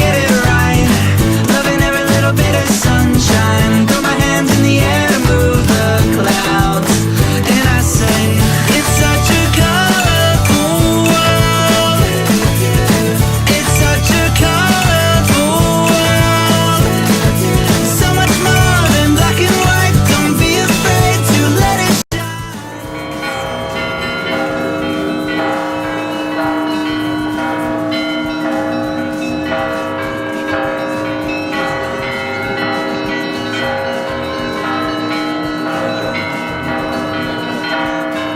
get it right. Loving every little bit of sunshine. Throw my hands in the air to move the clouds. And I say, it's such a colorful world. It's such a colorful world. So much more than black and white. Don't be afraid to let it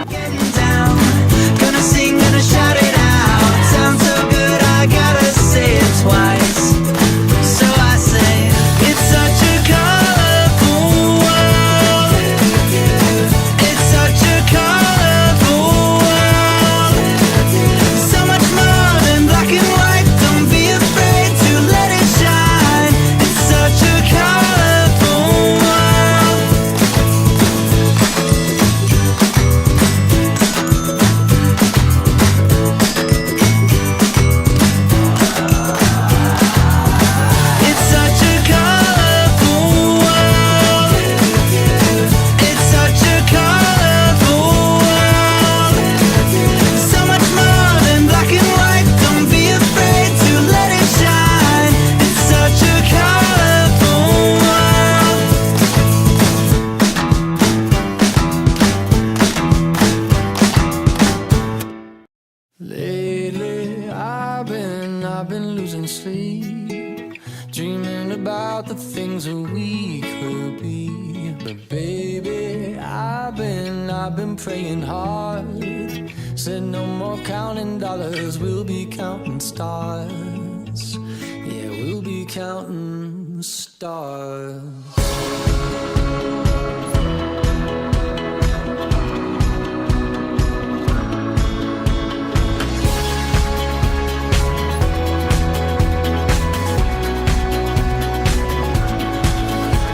getting down. Gonna sing, gonna shout it out. Sounds so good, I gotta say it twice. So I say, it's such a colorful world. It's such a colorful world. So much more than black and white. Don't be afraid to let it shine. It's such a colorful world. It's such a colorful world. It's such a colorful world. So much more than black and white. Don't be afraid to let it shine. It's such a colorful world. Lately, I've been losing sleep, dreaming about the things that we could be. But baby, I've been praying hard. Said no more counting dollars, we'll be counting stars. Yeah, we'll be counting stars.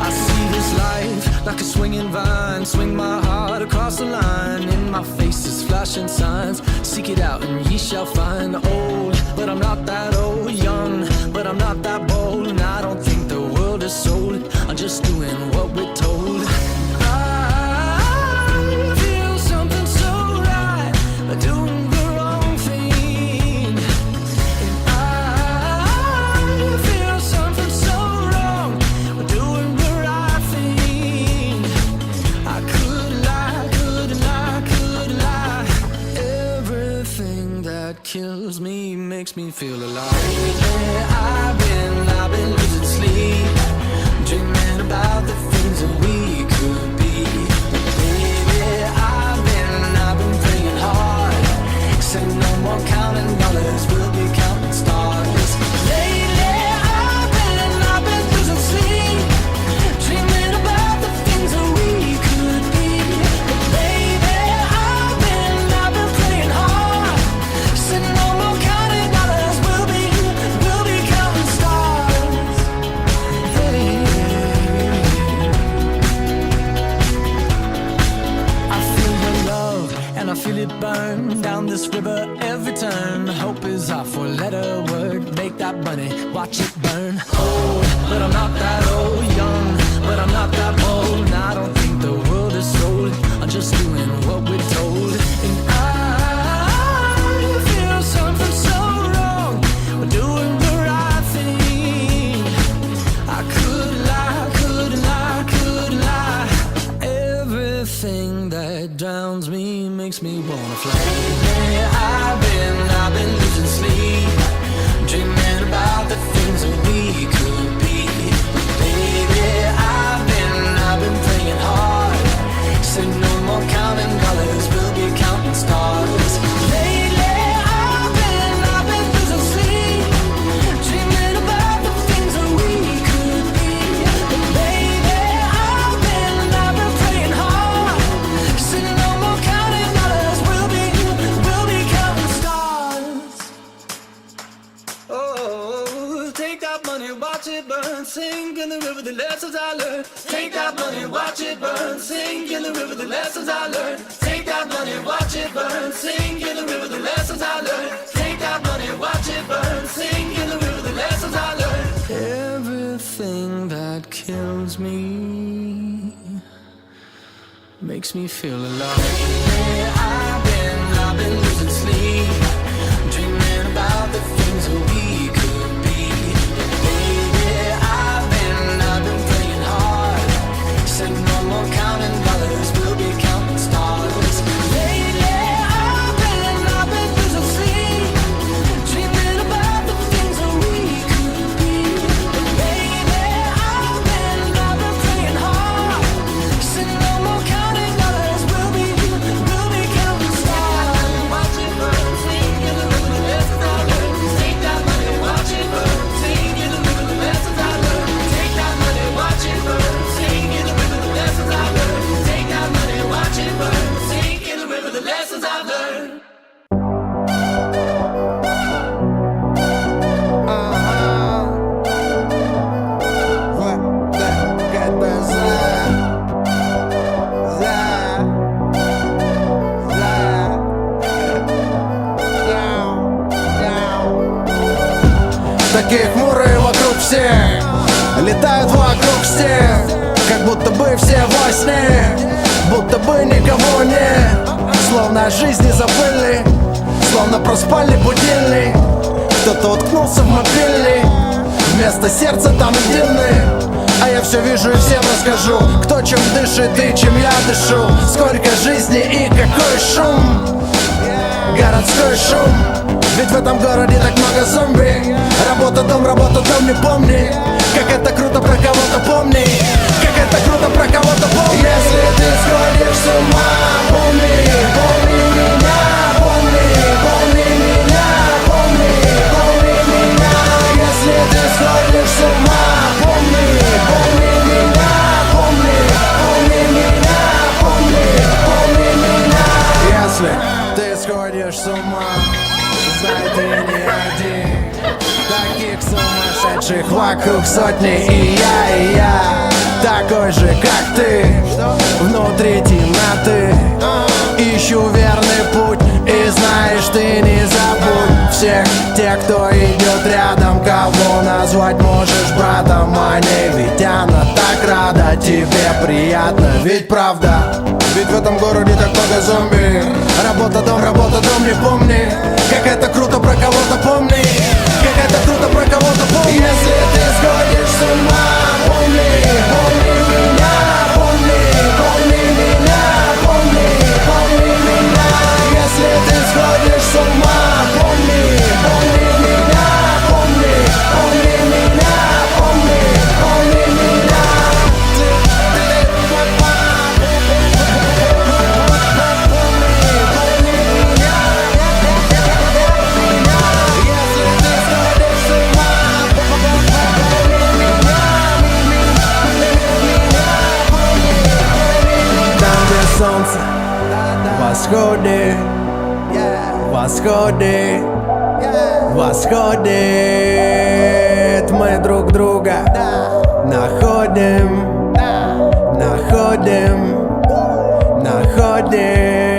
I see this life like a swinging vine. Swing my heart across the line. In my face is flashing signs. Seek it out and ye shall find. Old, but I'm not that old. Young, but I'm not that bold. And I don't think the world is sold. I'm just doing what we're told. I feel something so right, doing the wrong thing. And I feel something so wrong, doing the right thing. I could lie, couldn't lie, couldn't lie. Everything that kills me makes me feel alive. Yeah, I've been losing sleep, dreaming about the things that we could be. Baby, I've been praying hard. Said no more counting dollars, we'll be counting stars. Lately, I've been losing sleep, dreaming about the things that we could be. Baby, I've been praying hard. Said no more counting dollars, we'll be counting stars. Hey. I feel your love and I feel it burn down this river every turn. Hope is our four-letter word. Make that money, watch it burn. Old, but I'm not that old. Young, but I'm not that bold. And I don't think the world is sold. I'm just doing what we're told. And I feel something so wrong, we're doing the right thing. I could lie, couldn't lie, couldn't lie. Everything that drowns me makes me wanna fly. Yeah, I've been losing sleep, dreaming about the things that we could be. Baby, I've been praying hard. Said no more counting dollars, we'll be counting stars. Lately, I've been losing sleep, dreaming about the things that we could be. Baby, I've been praying hard. Said no more counting dollars, we'll be counting stars. Oh, take that money, watch it burn. Sink in the river, the lessons I learned. Take that money, watch it burn. Sink in the river, the lessons I learned. Take that money, watch it burn. Sink in the river, the lessons I learned. Take that money, watch it burn. Sink in the river, the lessons I learned. thing that kills me, makes me feel alive. Lately I've been losing sleep, dreaming about the things that we could be. Baby, I've been playing hard, said no more counting dollars, we'll be counting stars. Lately I've been losing sleep, dreaming about the things that we could be. Baby, I've been playing hard, said no more counting dollars, we'll be counting stars. Watch it burn, sing in the rhythm, the lessons I learned. Take that money, watch it burn, sing in the rhythm, the lessons I learned. Take that money, watch it burn, sing in the rhythm, the lessons I learned. Take that money, watch it burn, sing in the rhythm, the lessons I've learned. Такие хмурые вокруг все, летают вокруг стен, как будто бы все во сне, будто бы никого нет. Словно о жизни забыли, словно проспали будильник. Кто-то уткнулся в мобильный, вместо сердца там единый. А я все вижу и всем расскажу, кто чем дышит и чем я дышу. Сколько жизни и какой шум, городской шум. Ведь в этом городе так много зомби. Работа, дом, не помни. Как это круто, про кого-то помни. Как это круто, про кого-то помни. Если ты сходишь с ума, помни, помни меня, помни, помни меня, помни, помни меня. Если ты сходишь с ума, помни, помни меня, помни, помни меня, помни, помни меня. Если ты сходишь с ума, знай, ты не один. Таких сумасшедших вокруг сотни. И я такой же, как ты. Внутри темноты ищу верный путь. И знаешь, ты не забудь всех тех, кто идет рядом. Кого назвать можешь братом, а не ведь она так рада. Тебе приятно, ведь правда. Ведь в этом городе так много зомби. Работа, дом, не помни. Как это круто, про кого-то помни. Как это круто, про кого-то помни. Если ты сходишь с ума, помни, помни меня, помни, помни меня, помни, помни меня. Если ты сходишь с ума, помни, помни меня, помни, помни меня, помни, помни меня. Солнце восходит, восходит, восходит. Мы друг друга находим, находим, находим.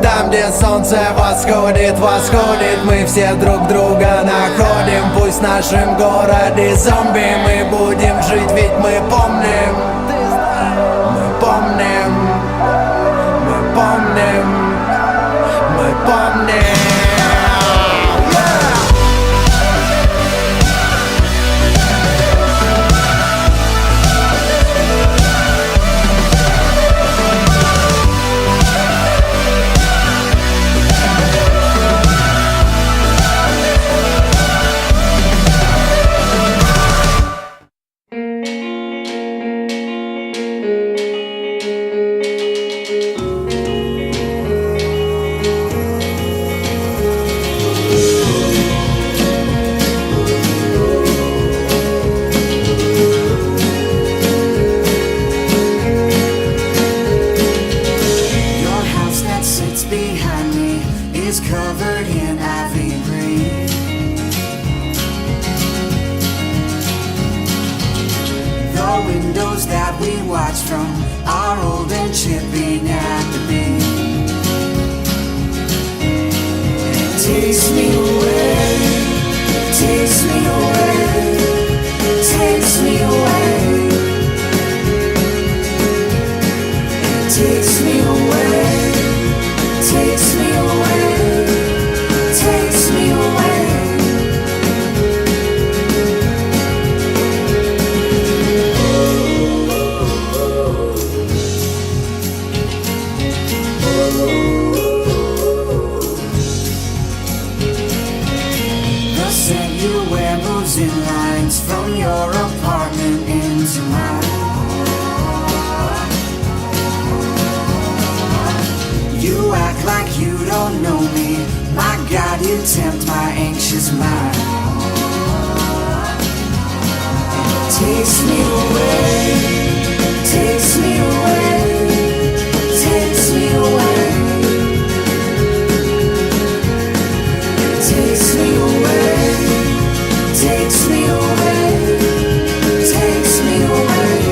Там, где солнце восходит, восходит, мы все друг друга находим. Пусть в нашем городе зомби мы будем жить, ведь мы помним. Мы помним, мы помним, мы помним. windows that we watch from are old and chipping at the beam. Takes me away, takes me away, takes closing lines from your apartment into mine. You act like you don't know me. My God, you tempt my anxious mind. Takes me away, takes me away, takes me away, takes me away, takes me away, takes me away.